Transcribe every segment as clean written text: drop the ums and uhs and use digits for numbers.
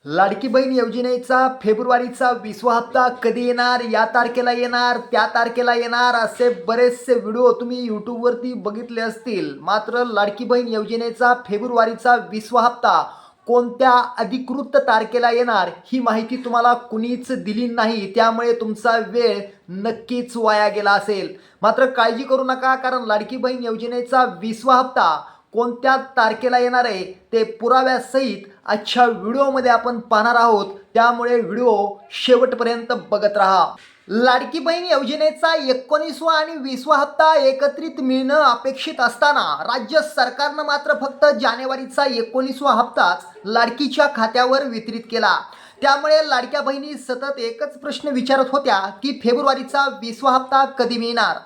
लाडकी बहीण योजनेचा फेब्रुवारीचा 20वा हप्ता कधी येणार, या तारखेला येणार, त्या तारखेला येणार, असे बरेचसे व्हिडिओ तुम्ही यूट्यूबवरती बघितले असतील. मात्र लाडकी बहीण योजनेचा फेब्रुवारीचा 20वा हप्ता कोणत्या अधिकृत तारखेला येणार ही माहिती तुम्हाला कुणीच दिली नाही. त्यामुळे तुमचा वेळ नक्कीच वाया गेला असेल. मात्र काळजी करू नका, कारण लाडकी बहीण योजनेचा 20वा हप्ता कोणत्या तारखेला येणार आहे ते पुराव्यासहित आजच्या व्हिडिओमध्ये आपण पाहणार आहोत. त्यामुळे व्हिडिओ शेवटपर्यंत बघत राहा. लाडकी बहीण योजनेचा 19वा आणि 20वा हप्ता एकत्रित मिळणं अपेक्षित असताना राज्य सरकारनं मात्र फक्त जानेवारीचा 19वा हप्ताच लाडकीच्या खात्यावर वितरित केला. त्यामुळे लाडक्या बहिणी सतत एकच प्रश्न विचारत होत्या की फेब्रुवारीचा 20वा हप्ता कधी मिळणार.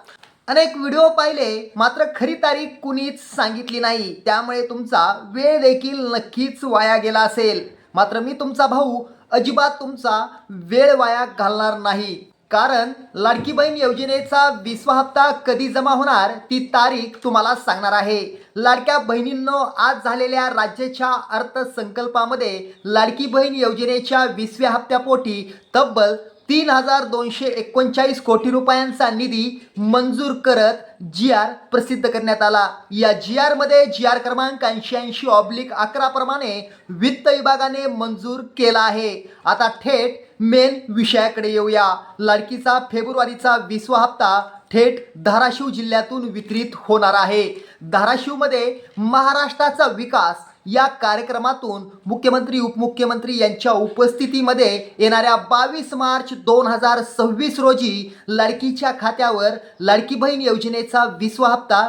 अनेक व्हिडिओ पाहिले, मात्र खरी तारीख कुणीच सांगितली नाही. त्यामुळे तुमचा वेळ देखील नक्कीच वाया गेला असेल. मात्र मी तुमचा भाऊ अजिबात तुमचा वेळ वाया घालणार नाही, कारण लाडकी बहीण योजनेचा 20वा हप्ता कधी जमा होणार ती तारीख तुम्हाला सांगणार आहे. लाडक्या बहिणींनो, आज झालेल्या राज्याच्या अर्थसंकल्पामध्ये लाडकी बहीण योजनेच्या 20व्या हप्त्यापोटी तब्बल 3,239 कोटी रुपयांचा निधी मंजूर करत GR प्रसिद्ध करण्यात आला. या GR मध्ये GR क्रमांक 88/11 प्रमाणे वित्त विभागाने मंजूर केला आहे. आता थेट मेन विषयाकडे येऊया. लाडकीचा फेब्रुवारीचा 20वा हप्ता थेट धाराशिव जिल्ह्यातून वितरित होणार आहे. धाराशिवमध्ये महाराष्ट्राचा विकास या कार्यक्रमातून मुख्यमंत्री उपमुख्यमंत्री यांच्या उपस्थितीमध्ये येणाऱ्या 22 मार्च 2026 रोजी लाडकीच्या खात्यावर लाडकी बहीण योजनेचा 20वा हप्ता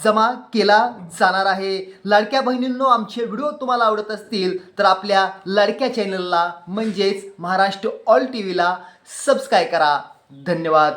जमा केला जाणार आहे. लाडक्या बहिणींनो, आमचे व्हिडिओ तुम्हाला आवडत असतील तर आपल्या लाडक्या चॅनलला म्हणजेच महाराष्ट्र ऑल टीव्हीला सबस्क्राईब करा. धन्यवाद.